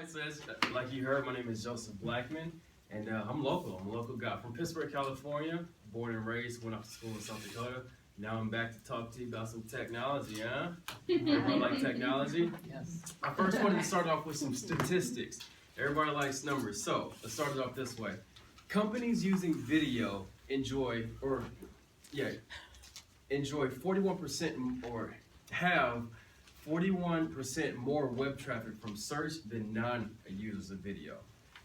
right, so as, like you heard, my name is Joseph Blackman, and I'm local. I'm a local guy from Pittsburgh, California, born and raised, went off to school in South Dakota. Now I'm back to talk to you about some technology, huh? Everybody like technology? Yes. I first wanted to start off with some statistics. Everybody likes numbers, so let's start it off this way. Companies using video enjoy 41% or have 41% more web traffic from search than non-users of video.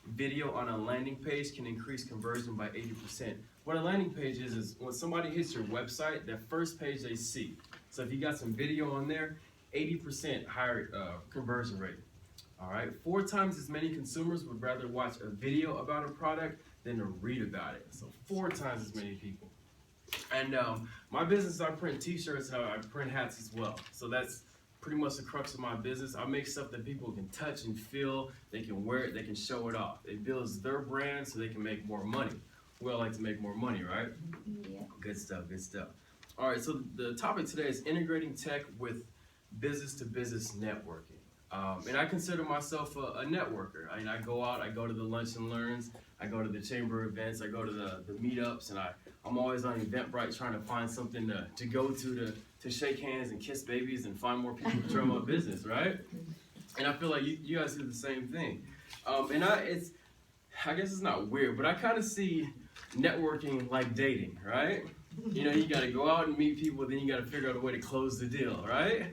Video on a landing page can increase conversion by 80%. What a landing page is when somebody hits your website, that first page they see. So if you got some video on there, 80% higher conversion rate. All right, 4 times as many consumers would rather watch a video about a product than to read about it. So 4 times as many people. And my business, I print t-shirts and I print hats as well. So that's pretty much the crux of my business. I make stuff that people can touch and feel, they can wear it, they can show it off. It builds their brand so they can make more money. We all like to make more money, right? Yeah. Good stuff, good stuff. All right, so the topic today is integrating tech with business-to-business networking. And I consider myself a networker. I mean, I go out, I go to the lunch and learns, I go to the chamber events, I go to the meetups, and I'm always on Eventbrite trying to find something to go to shake hands and kiss babies and find more people to drum up business, right? And I feel like you guys do the same thing. And I guess it's not weird, but I kind of see networking like dating, right? You know, you got to go out and meet people, then you got to figure out a way to close the deal, right?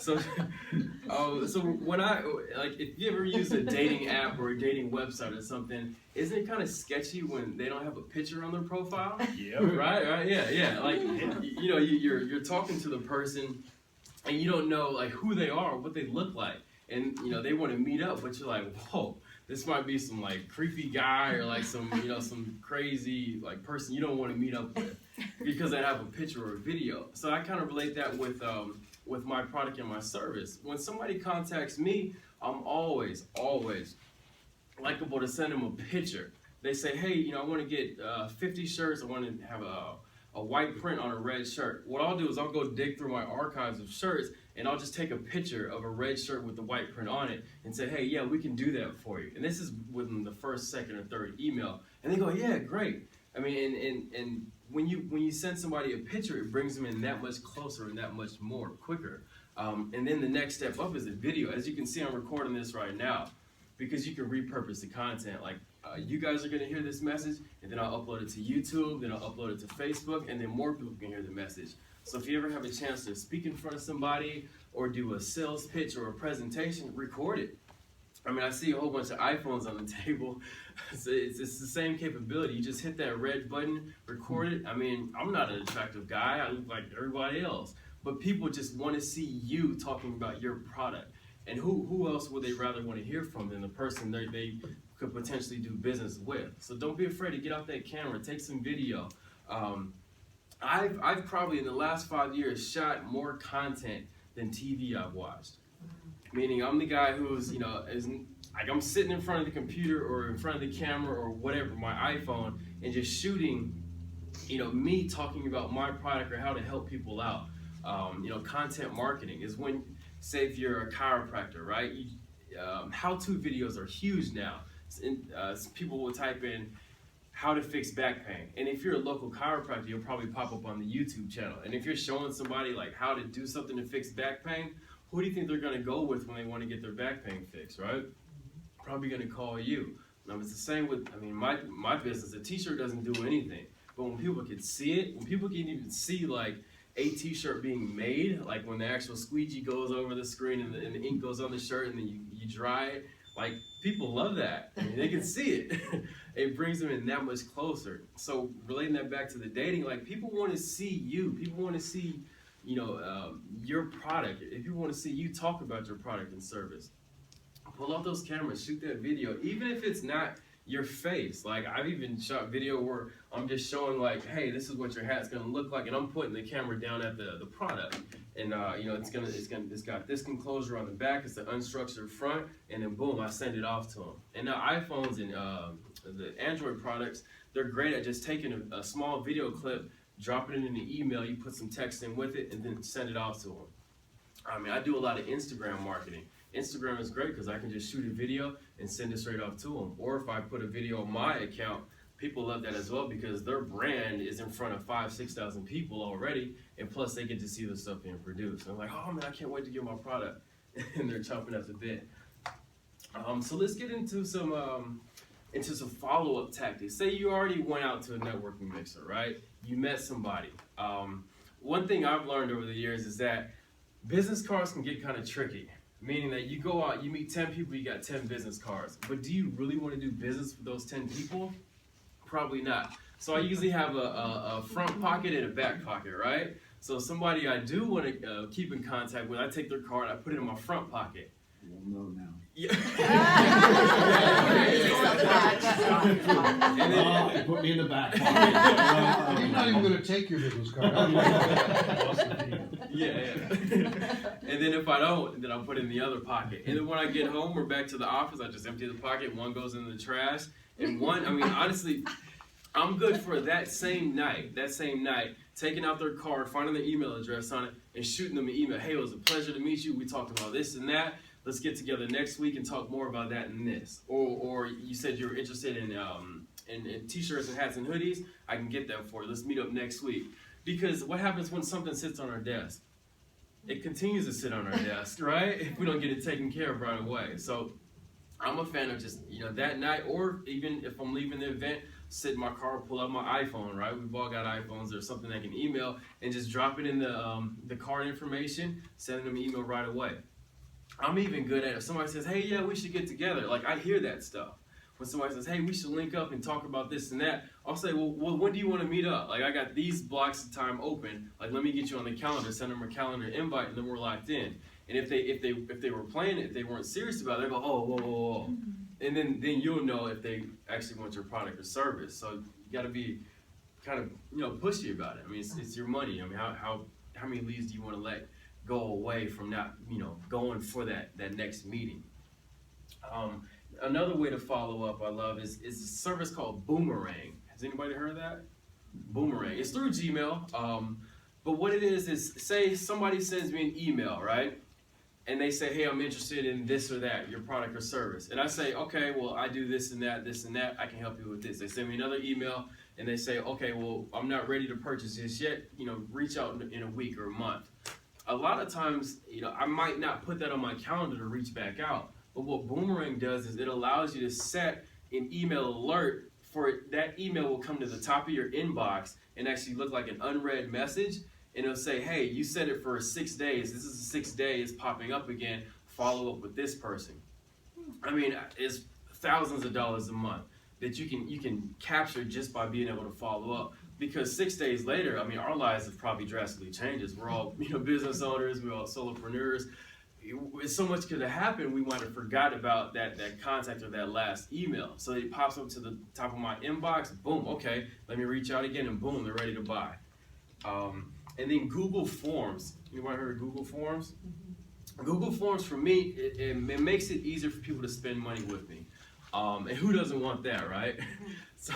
So when if you ever use a dating app or a dating website or something, isn't it kind of sketchy when they don't have a picture on their profile? Yeah. Right, yeah. Like, you know, you're talking to the person, and you don't know like who they are, what they look like, and you know they want to meet up, but you're like, whoa. This might be some like creepy guy or like some crazy like person you don't want to meet up with because they have a picture or a video. So I kind of relate that with my product and my service. When somebody contacts me, I'm always likable to send them a picture. They say, hey, you know, I want to get 50 shirts. I want to have a white print on a red shirt. What I'll do is I'll go dig through my archives of shirts and I'll just take a picture of a red shirt with the white print on it and say, hey, yeah, we can do that for you. And this is within the first, second, or third email. And they go, yeah, great. I mean, and when you send somebody a picture, it brings them in that much closer and that much more quicker. And then the next step up is a video. As you can see, I'm recording this right now because you can repurpose the content. Like you guys are gonna hear this message, and then I'll upload it to YouTube, then I'll upload it to Facebook, and then more people can hear the message. So if you ever have a chance to speak in front of somebody or do a sales pitch or a presentation, record it. I mean, I see a whole bunch of iPhones on the table. It's the same capability. You just hit that red button, record it. I mean, I'm not an attractive guy. I look like everybody else. But people just want to see you talking about your product. And who else would they rather want to hear from than the person they could potentially do business with? So don't be afraid to get out that camera, take some video. I've probably in the last 5 years shot more content than TV I've watched. Meaning I'm the guy who's, you know, like I'm sitting in front of the computer or in front of the camera or whatever, my iPhone, and just shooting, you know, me talking about my product or how to help people out. You know, content marketing is when, say if you're a chiropractor, right? How-to videos are huge now. People will type in how to fix back pain. And if you're a local chiropractor, you'll probably pop up on the YouTube channel. And if you're showing somebody like how to do something to fix back pain, who do you think they're gonna go with when they wanna get their back pain fixed, right? Probably gonna call you. Now it's the same with, I mean, my business, a t-shirt doesn't do anything. But when people can see it, when people can even see like a t-shirt being made, like when the actual squeegee goes over the screen and the ink goes on the shirt and then you dry it, like people love that. I mean, they can see it. It brings them in that much closer. So relating that back to the dating, like people want to see you. People want to see, you know, your product. If you want to see you talk about your product and service, pull out those cameras, shoot that video, even if it's not your face. Like I've even shot video where I'm just showing like, hey, this is what your hat's gonna look like, and I'm putting the camera down at the product, and you know, it's got this enclosure on the back, it's the unstructured front, and then boom, I send it off to them. And now iPhones and the Android products, they're great at just taking a small video clip, dropping it in an email, you put some text in with it, and then send it off to them. I mean, I do a lot of Instagram marketing. Instagram is great because I can just shoot a video and send it straight off to them. Or if I put a video on my account, people love that as well because their brand is in front of 5,000-6,000 people already, and plus they get to see the stuff being produced. I'm like, oh man, I can't wait to get my product, and they're chomping at the bit. So let's get into some follow-up tactics. Say you already went out to a networking mixer, right? You met somebody. One thing I've learned over the years is that business cards can get kind of tricky. Meaning that you go out, you meet 10 people, you got 10 business cards. But do you really want to do business with those 10 people? Probably not. So I usually have a front pocket and a back pocket, right? So somebody I do want to keep in contact with, I take their card, I put it in my front pocket. We'll know now. Yeah. And then put me in the back pocket. He's not even going to take your business card. Yeah. And then if I don't, then I'll put it in the other pocket. And then when I get home or back to the office, I just empty the pocket. One goes in the trash. And one, I mean, honestly, I'm good for that same night, taking out their card, finding their email address on it, and shooting them an email. Hey, it was a pleasure to meet you. We talked about this and that. Let's get together next week and talk more about that and this. Or you said you were interested in t-shirts and hats and hoodies. I can get that for you. Let's meet up next week. Because what happens when something sits on our desk? It continues to sit on our desk, right? If we don't get it taken care of right away. So I'm a fan of just, that night, or even if I'm leaving the event, sit in my car, pull out my iPhone, right? We've all got iPhones or something I can email, and just drop it in the card information, send them an email right away. I'm even good at it. If somebody says, hey, yeah, we should get together. Like, I hear that stuff. When somebody says, hey, we should link up and talk about this and that, I'll say, well, when do you want to meet up? Like, I got these blocks of time open. Like, let me get you on the calendar, send them a calendar invite, and then we're locked in. And if they were playing it, if they weren't serious about it, they go, oh, whoa. And then you'll know if they actually want your product or service. So you got to be kind of, pushy about it. I mean, it's your money. I mean, how many leads do you want to let go away from not, going for that next meeting? Another way to follow up I love is a service called Boomerang. Has anybody heard of that? Boomerang. It's through Gmail. But what it is say somebody sends me an email, right? And they say, hey, I'm interested in this or that, your product or service. And I say, okay, well, I do this and that, I can help you with this. They send me another email and they say, okay, well, I'm not ready to purchase this yet. Reach out in a week or a month. A lot of times, I might not put that on my calendar to reach back out. But what Boomerang does is it allows you to set an email alert for it. That email will come to the top of your inbox and actually look like an unread message. And it'll say, hey, you set it for 6 days. This is the 6 days popping up again. Follow up with this person. I mean, it's thousands of dollars a month that you can capture just by being able to follow up. Because 6 days later, I mean, our lives have probably drastically changed. We're all business owners. We're all solopreneurs. So much could have happened. We might have forgot about that contact or that last email. So it pops up to the top of my inbox. Boom. Okay, let me reach out again, and boom, they're ready to buy. And then Google Forms. Anyone heard of Google Forms? Mm-hmm. Google Forms, for me, it makes it easier for people to spend money with me. And who doesn't want that, right? So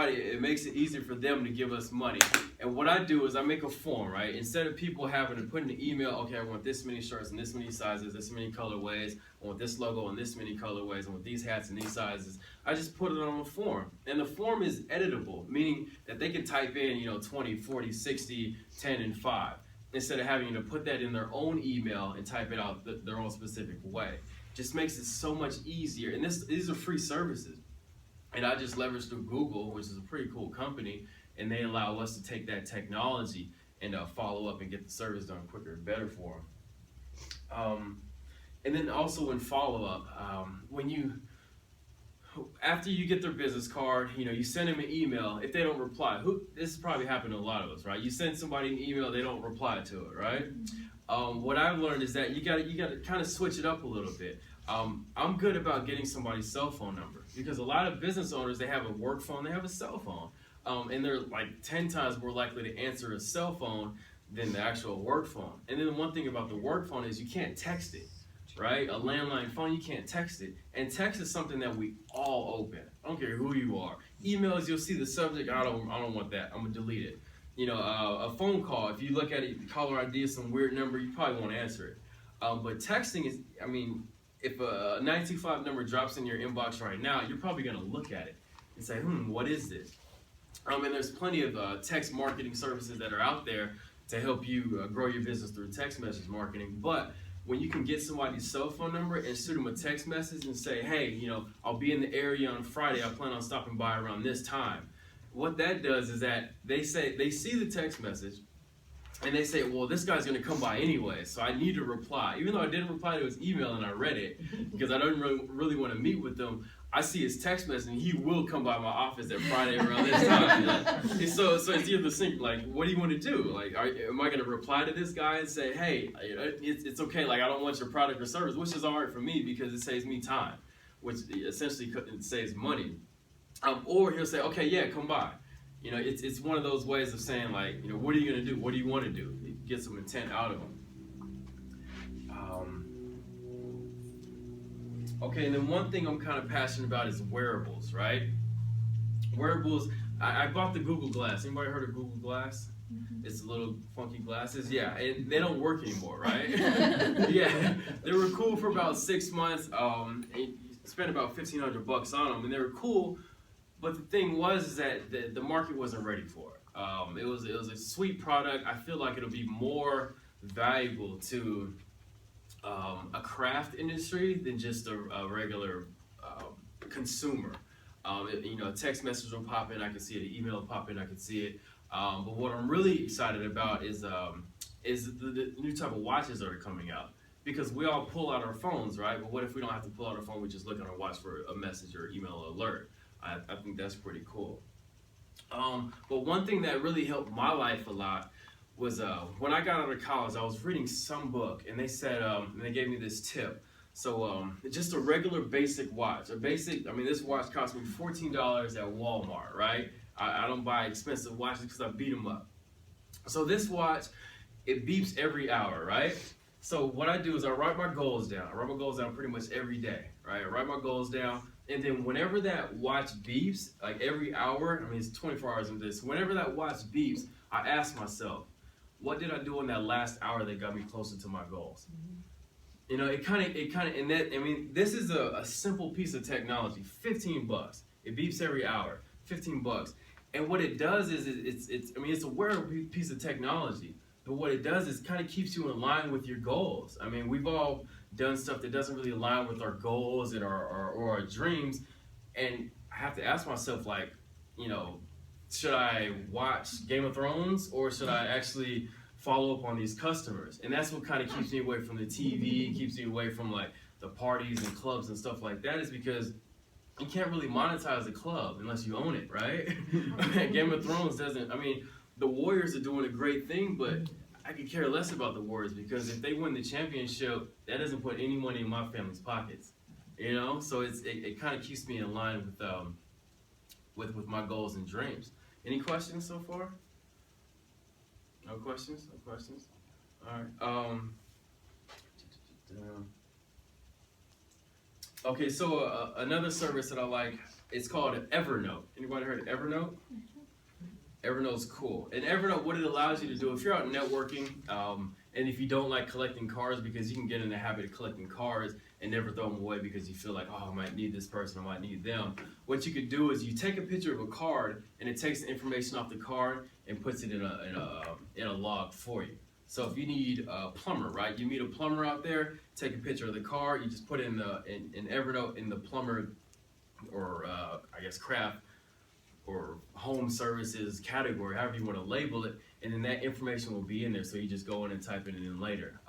it makes it easier for them to give us money. And what I do is I make a form, right? Instead of people having to put in the email, okay, I want this many shirts and this many sizes, this many colorways, I want this logo and this many colorways, I want these hats and these sizes. I just put it on a form. And the form is editable, meaning that they can type in, 20, 40, 60, 10, and 5, instead of having to put that in their own email and type it out their own specific way. Just makes it so much easier. And these are free services. And I just leverage through Google, which is a pretty cool company, and they allow us to take that technology and follow up and get the service done quicker and better for them. And then also in follow-up, after you get their business card, you send them an email. If they don't reply, this has probably happened to a lot of us, right? You send somebody an email, they don't reply to it, right? What I've learned is that you got to kind of switch it up a little bit. I'm good about getting somebody's cell phone number, because a lot of business owners, they have a work phone, they have a cell phone, and they're like 10 times more likely to answer a cell phone than the actual work phone. And then the one thing about the work phone is you can't text it, right? A landline phone, you can't text it. And text is something that we all open. I don't care who you are. Emails, you'll see the subject, I don't want that, I'm gonna delete it. A phone call, if you look at it, the caller ID is some weird number, you probably won't answer it. But texting is, if a 925 number drops in your inbox right now, you're probably going to look at it and say, what is this? And there's plenty of text marketing services that are out there to help you grow your business through text message marketing. But when you can get somebody's cell phone number and shoot them a text message and say, hey, I'll be in the area on Friday. I plan on stopping by around this time. What that does is that they see the text message and they say, well, this guy's going to come by anyway, so I need to reply. Even though I didn't reply to his email and I read it because I don't really want to meet with him, I see his text message and he will come by my office at Friday around this time. And so it's either think like, what do you want to do? Like, am I going to reply to this guy and say, hey, it's okay, like I don't want your product or service, which is all right for me because it saves me time, which essentially it saves money. Or he'll say, okay, yeah, come by. It's one of those ways of saying like, what are you going to do? What do you want to do? Get some intent out of them. Okay, and then one thing I'm kind of passionate about is wearables, right? Wearables, I bought the Google Glass. Anybody heard of Google Glass? Mm-hmm. It's little funky glasses. Yeah, and they don't work anymore, right? Yeah, they were cool for about 6 months. And spent about $1,500 on them, and they were cool. But the thing was that the market wasn't ready for it. It was a sweet product. I feel like it'll be more valuable to a craft industry than just a regular consumer. Text message will pop in, I can see it. An email will pop in, I can see it. But what I'm really excited about is the new type of watches that are coming out. Because we all pull out our phones, right? But what if we don't have to pull out our phone? We just look at our watch for a message or email alert. I think that's pretty cool. But one thing that really helped my life a lot was when I got out of college, I was reading some book, and they said, and they gave me this tip. So just a regular basic watch. This watch cost me $14 at Walmart, right? I don't buy expensive watches because I beat them up. So this watch, it beeps every hour, right? So what I do is I write my goals down. I write my goals down pretty much every day, right? I write my goals down, and then whenever that watch beeps, like every hour, it's 24 hours in this, whenever that watch beeps, I ask myself, what did I do in that last hour that got me closer to my goals? Mm-hmm. This is a simple piece of technology, $15. It beeps every hour, $15. And what it does is it's a wearable piece of technology. But what it does is kind of keeps you in line with your goals. We've all done stuff that doesn't really align with our goals and our dreams. And I have to ask myself, should I watch Game of Thrones or should I actually follow up on these customers? And that's what kind of keeps me away from the TV, keeps me away from the parties and clubs and stuff like that, is because you can't really monetize a club unless you own it, right? Game of Thrones doesn't, the Warriors are doing a great thing, but I could care less about the Warriors because if they win the championship, that doesn't put any money in my family's pockets, So it kind of keeps me in line with my goals and dreams. Any questions so far? No questions? No questions? All right. Okay, so another service that I like, it's called Evernote. Anybody heard of Evernote? Evernote's cool. And Evernote, what it allows you to do, if you're out networking, and if you don't like collecting cards, because you can get in the habit of collecting cards and never throw them away because you feel like, oh, I might need this person, I might need them. What you could do is you take a picture of a card, and it takes the information off the card and puts it in a log for you. So if you need a plumber, right? You meet a plumber out there, take a picture of the card, you just put it in Evernote in the plumber or craft or home services category, however you want to label it, and then that information will be in there. So you just go in and type it in later.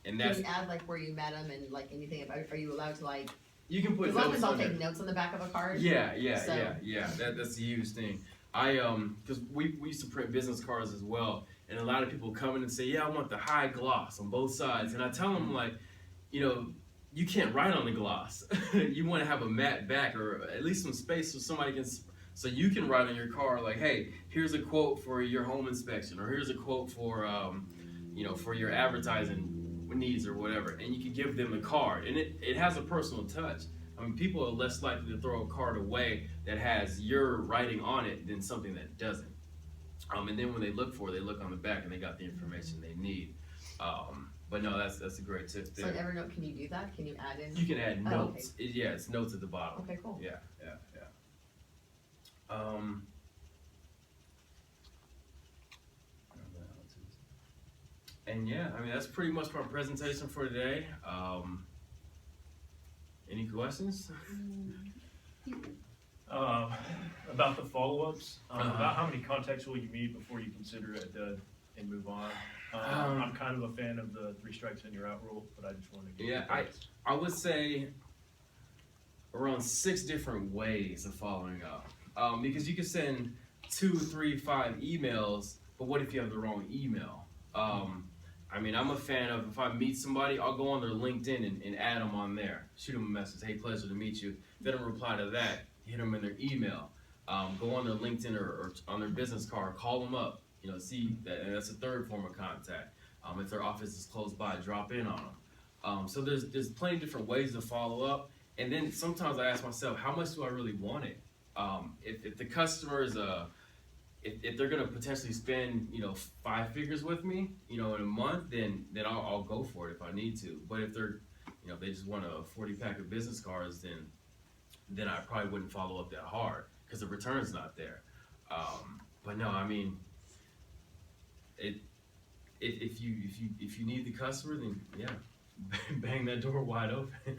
And that's, can you add where you met them and anything about? Are you allowed to You can put notes. Because I'll take notes on the back of a card. Yeah. That's a huge thing. Because we used to print business cards as well, and a lot of people come in and say, yeah, I want the high gloss on both sides, and I tell them you can't write on the gloss. You want to have a matte back or at least some space so you can write on your card hey, here's a quote for your home inspection, or here's a quote for for your advertising needs or whatever, and you can give them the card, and it has a personal touch. People are less likely to throw a card away that has your writing on it than something that doesn't. And then when they look on the back and they got the information they need. But no, that's a great tip So there. in Evernote, can you do that? Can you add in? You can add Oh, notes. Yeah, it's notes at the bottom. Okay, cool. Yeah. And yeah, I mean, that's pretty much my presentation for today. Any questions? About the follow-ups, Uh-huh. about how many contacts will you meet before you consider it done and move on? I'm kind of a fan of the 3 strikes and you're out rule, but I just wanted to get Yeah, your thoughts. I would say around 6 different ways of following up. Because you can send 2, 3, 5 emails, but what if you have the wrong email? I mean, I'm a fan of, if I meet somebody, I'll go on their LinkedIn and add them on there. Shoot them a message, hey, pleasure to meet you. They don't reply to that, hit them in their email. Go on their LinkedIn or on their business card, call them up. You know, see that, and that's a third form of contact. If their office is close by, drop in on them. So there's plenty of different ways to follow up. And then sometimes I ask myself, how much do I really want it? If the customer is if they're gonna potentially spend 5 figures with me, in a month, then I'll go for it if I need to. But if they're if they just want a 40-pack of business cards, then I probably wouldn't follow up that hard because the return's not there. But no, I mean, if you need the customer, then yeah, bang that door wide open.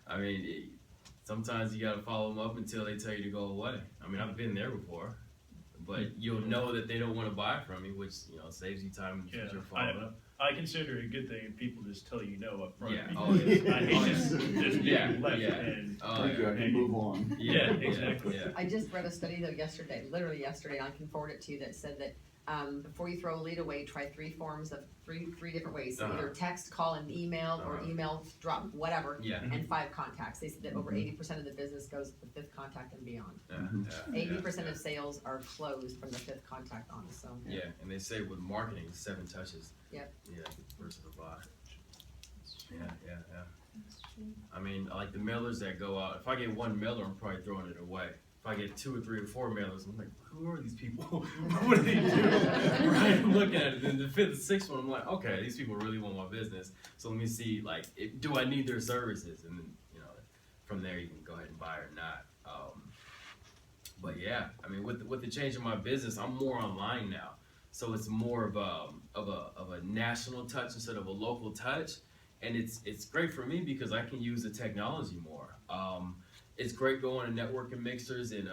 I mean, sometimes you gotta follow them up until they tell you to go away. I mean, I've been there before, but you'll know that they don't want to buy from you, which saves you time in the Yeah, future following up. I consider it a good thing if people just tell you no up front. Yeah. because Oh, yeah. I hate just Yeah, getting left yeah. and. Thank you, I can move on. Yeah, exactly. Yeah. I just read a study though yesterday, literally yesterday, and I can forward it to you, that said that before you throw a lead away, try 3 forms of three different ways. So Uh-huh. either text, call, and email, or Uh-huh. email, drop, whatever, Yeah. and 5 contacts. They said that over 80% of the business goes to the 5th contact and beyond. Yeah. 80% of sales are closed from the 5th contact on, so. Yeah, and they say with marketing, 7 touches. Yep. Yeah, versus a buy. Yeah. I mean, like the mailers that go out, if I get 1 mailer, I'm probably throwing it away. If I get 2 or 3 or 4 mailers, I'm like, who are these people? What do they do? Right? I'm looking at it. Then the 5th, 6th one, I'm like, okay, these people really want my business. So let me see, like, do I need their services? And then, from there you can go ahead and buy or not. But yeah, I mean, with the change in my business, I'm more online now. So it's more of a national touch instead of a local touch, and it's great for me because I can use the technology more. It's great going to networking mixers and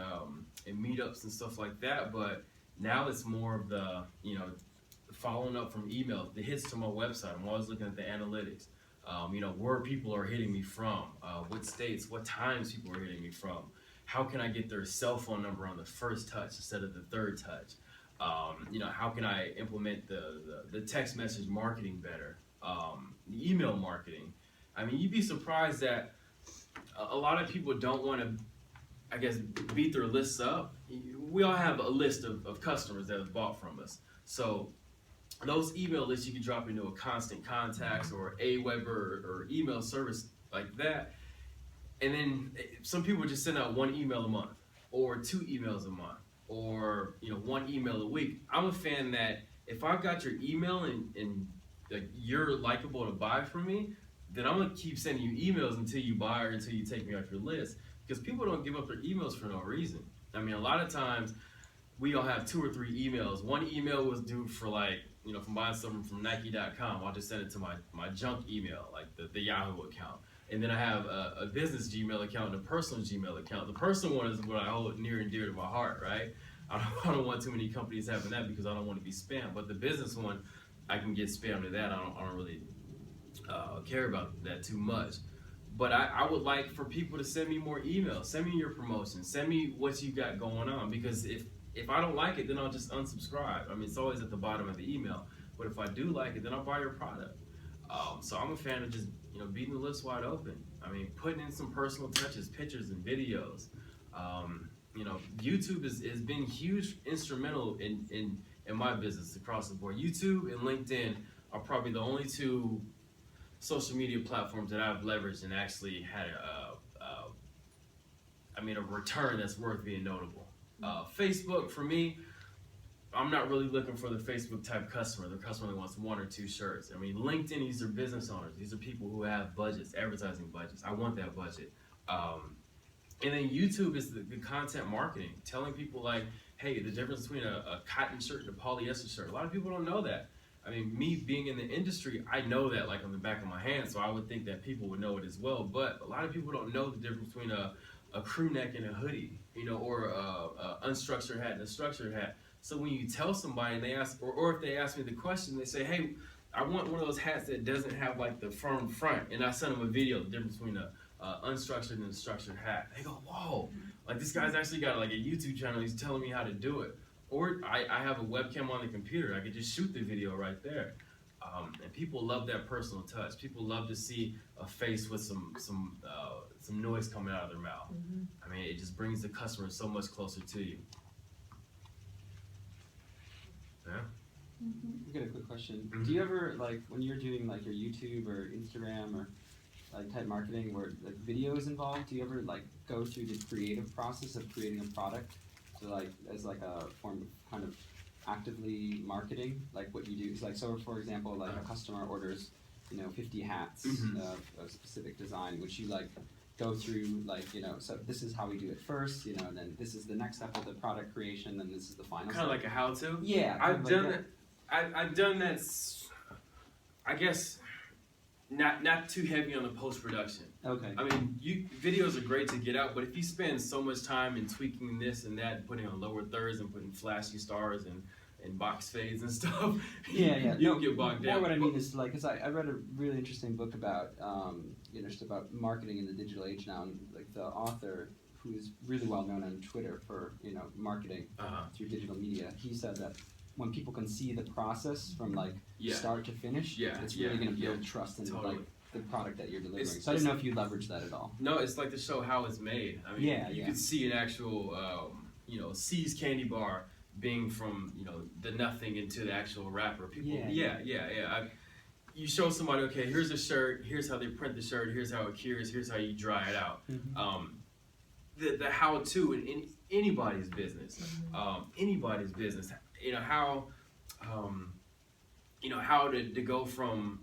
meetups and stuff like that, but now it's more of the following up from email, the hits to my website. I'm always looking at the analytics. Where people are hitting me from, what states, what times people are hitting me from. How can I get their cell phone number on the first touch instead of the third touch? How can I implement the text message marketing better? The email marketing. I mean, you'd be surprised that a lot of people don't want to, I guess, beat their lists up. We all have a list of customers that have bought from us. So those email lists you can drop into a constant contacts or Aweber or email service like that. And then some people just send out 1 email a month or 2 emails a month or 1 email a week. I'm a fan that if I've got your email and like you're likable to buy from me, then I'm gonna keep sending you emails until you buy or until you take me off your list. Because people don't give up their emails for no reason. I mean, a lot of times we all have 2 or 3 emails. 1 email was due for from buying something from Nike.com. I'll just send it to my junk email, like the Yahoo account. And then I have a business Gmail account and a personal Gmail account. The personal one is what I hold near and dear to my heart, right? I don't want too many companies having that because I don't want to be spam. But the business one, I can get spam to that. I don't really care about that too much. But I would like for people to send me more emails. Send me your promotions. Send me what you got going on. Because if I don't like it, then I'll just unsubscribe. I mean, it's always at the bottom of the email. But if I do like it, then I'll buy your product. So I'm a fan of just beating the list wide open. I mean, putting in some personal touches, pictures and videos. YouTube has been huge, instrumental in my business across the board. YouTube and LinkedIn are probably the only 2 social media platforms that I've leveraged and actually had a return that's worth being notable. Facebook for me, I'm not really looking for the Facebook type customer, the customer that wants 1 or 2 shirts. I mean, LinkedIn, these are business owners. These are people who have budgets, advertising budgets. I want that budget. And then YouTube is the content marketing, telling people like, hey, the difference between a cotton shirt and a polyester shirt. A lot of people don't know that. I mean, me being in the industry, I know that like on the back of my hand, so I would think that people would know it as well. But a lot of people don't know the difference between a crew neck and a hoodie, you know, or a unstructured hat and a structured hat. So when you tell somebody and they ask, or if they ask me the question, they say, hey, I want one of those hats that doesn't have like the firm front, and I send them a video, the difference between a unstructured and a structured hat. They go, whoa, like this guy's actually got like a YouTube channel, he's telling me how to do it. Or I have a webcam on the computer, I could just shoot the video right there. And people love that personal touch. People love to see a face with some noise coming out of their mouth. I mean, it just brings the customer so much closer to you. Yeah. I got a quick question. Do you ever, like, when you're doing like your YouTube or Instagram or like type marketing where like video is involved, do you ever like go through the creative process of creating a product to like as like a form of kind of actively marketing like what you do? Like, so for example, like a customer orders, 50 hats of a specific design, which you like go through like, so this is how we do it first, and then this is the next step of the product creation, then this is the final Kind step. of like a how-to? Yeah. I've done that. I've done that, I guess, not too heavy on the post-production. Okay. I mean, videos are great to get out, but if you spend so much time in tweaking this and that, putting on lower thirds and putting flashy stars and box fades and stuff, you'll get bogged down. More what I mean is like, cause I read a really interesting book about, just about marketing in the digital age now, and like the author, who is really well known on Twitter for, marketing through digital media, he said that when people can see the process from like start to finish, it's really going to build trust in like the product that you're delivering. So I didn't know if you leverage that at all. No, it's like to show how it's made. I mean, you could see an actual, C's candy bar being from, the nothing into the actual wrapper. People, you show somebody, okay, here's a shirt, here's how they print the shirt, here's how it cures, here's how you dry it out. The how-to in anybody's business, how to go from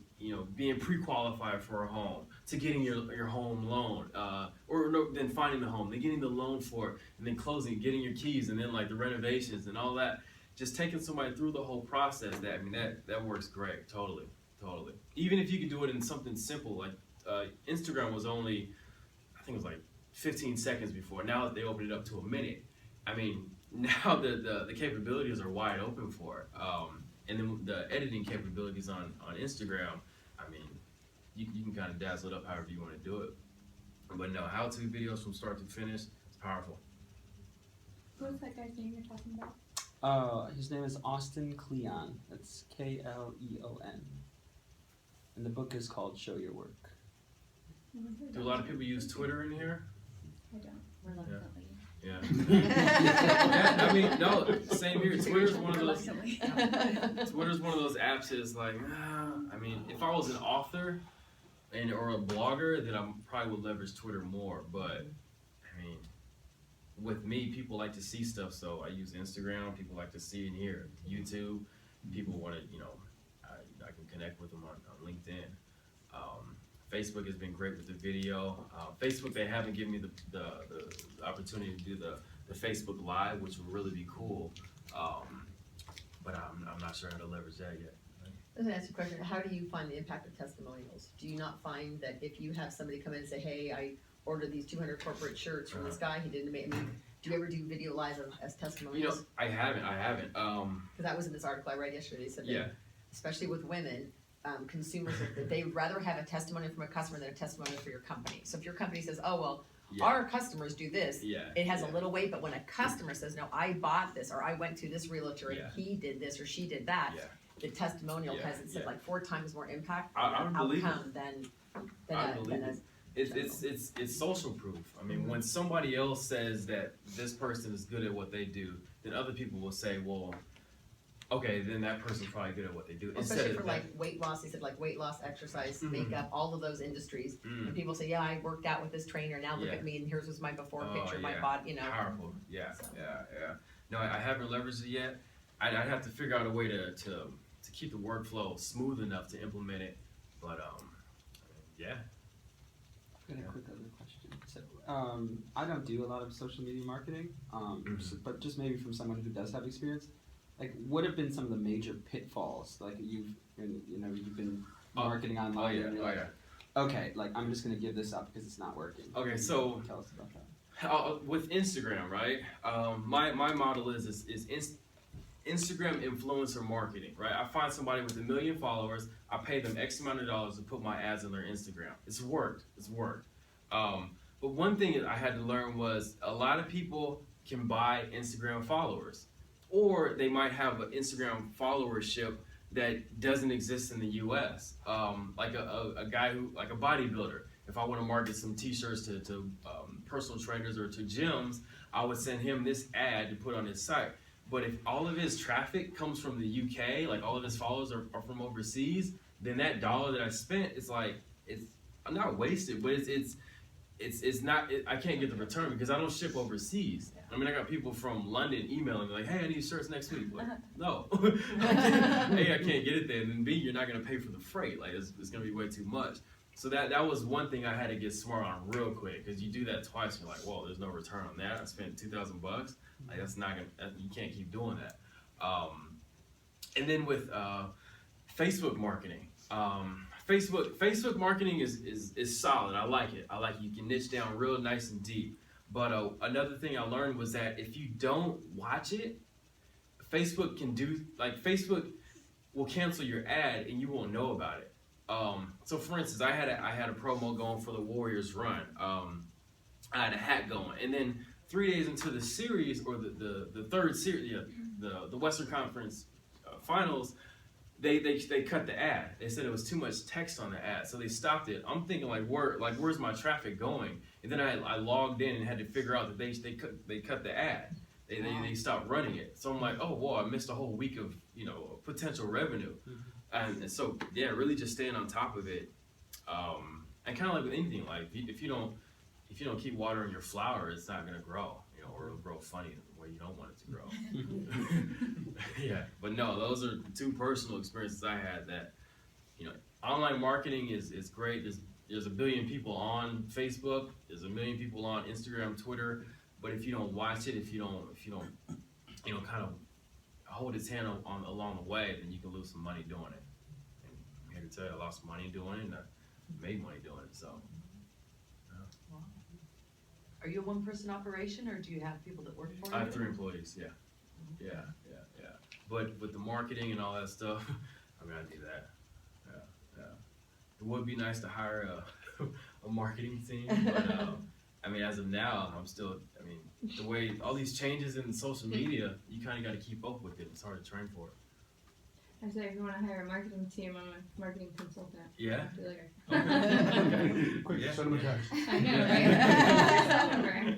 being pre-qualified for a home to getting your home loan, then finding the home, then getting the loan for it, and then closing, getting your keys, and then like the renovations and all that. Just taking somebody through the whole process. That works great. Totally. Even if you could do it in something simple like Instagram was only, I think it was like 15 seconds before. Now they opened it up to a minute. I mean, now the capabilities are wide open for it. And then the editing capabilities on Instagram, I mean, you can kind of dazzle it up however you want to do it. But no, how-to videos from start to finish, it's powerful. What's that guy's name you're talking about? His name is Austin Kleon. That's Kleon. And the book is called Show Your Work. Do a lot of people use Twitter in here? I don't. Reluctantly. Yeah. I mean, no, same here. Twitter's one of those apps that's like, I mean, if I was an author or a blogger, then I probably would leverage Twitter more. But I mean, with me, people like to see stuff, so I use Instagram. People like to see and hear YouTube. People want to, I can connect with them on LinkedIn. Facebook has been great with the video. Facebook, they haven't given me the opportunity to do the Facebook Live, which would really be cool. But I'm not sure how to leverage that yet. Let me ask you a question. How do you find the impact of testimonials? Do you not find that if you have somebody come in and say, hey, I ordered these 200 corporate shirts from this guy, he didn't make me. Do you ever do video live as testimonials? I haven't. Because that was in this article I read yesterday. They said that, especially with women, consumers, they would rather have a testimony from a customer than a testimony for your company. So if your company says, oh, well, our customers do this, it has a little weight, but when a customer says, no, I bought this, or I went to this realtor and he did this or she did that, the testimonial has, it said, like 4 times more impact outcome than it's social proof. I mean, when somebody else says that this person is good at what they do, then other people will say, well, okay, then that person's probably good at what they do. Especially for like weight loss, they said like weight loss, exercise, makeup, all of those industries. And people say, yeah, I worked out with this trainer, now look at me and here's my before picture, my body, Powerful, yeah. No, I haven't leveraged it yet. I'd have to figure out a way to keep the workflow smooth enough to implement it. But yeah. I've got a quick other question. So, I don't do a lot of social media marketing, but just maybe from someone who does have experience, like what have been some of the major pitfalls? Like you've been marketing online. Yeah. And you're like, okay, like I'm just gonna give this up because it's not working. Okay, so tell us about that. with Instagram, right? My model is Instagram influencer marketing, right? I find somebody with 1 million followers, I pay them X amount of dollars to put my ads on their Instagram. It's worked. But one thing I had to learn was a lot of people can buy Instagram followers, or they might have an Instagram followership that doesn't exist in the U.S. Like a guy who, like a bodybuilder. If I want to market some T-shirts to personal trainers or to gyms, I would send him this ad to put on his site. But if all of his traffic comes from the UK, like all of his followers are from overseas, then that dollar that I spent is like I'm not wasted, but it's not. I can't get the return because I don't ship overseas. I mean, I got people from London emailing me like, "Hey, I need shirts next week." Like, no, A, I can't get it there, and then B, you're not gonna pay for the freight. Like, it's gonna be way too much. So that was one thing I had to get smart on real quick, because you do that twice, and you're like, "Whoa, there's no return on that. I spent $2,000. Like, that's not gonna. You can't keep doing that." And then with Facebook marketing. Facebook marketing is solid. I like it. You can niche down real nice and deep. But another thing I learned was that if you don't watch it, Facebook will cancel your ad and you won't know about it. So for instance, I had a promo going for the Warriors run. I had a hat going, and then 3 days into the series, or the third series, the Western Conference Finals. They cut the ad. They said it was too much text on the ad, so they stopped it. I'm thinking where's my traffic going? And then I logged in and had to figure out that they cut the ad. They stopped running it. So I'm like, oh well, I missed a whole week of potential revenue. And so yeah, really just staying on top of it. And kind of like with anything, like if you don't keep watering your flower, it's not gonna grow. Or it'll grow funny the way you don't want it to grow. Yeah, but no, those are two personal experiences I had that, online marketing is great. There's 1 billion people on Facebook. There's 1 million people on Instagram, Twitter. But if you don't watch it, if you don't, kind of hold its hand along the way, then you can lose some money doing it. And I'm here to tell you, I lost money doing it, and I made money doing it. So. Are you a one-person operation, or do you have people that work for you? I have 3 employees, yeah. But with the marketing and all that stuff, I do that. Yeah. It would be nice to hire a marketing team, but as of now, I'm still, the way all these changes in social media, you kind of got to keep up with it. It's hard to train for it. I say if you want to hire a marketing team, I'm a marketing consultant. Yeah? I feel like Okay. Quick, Yeah. send them a text. I know, right?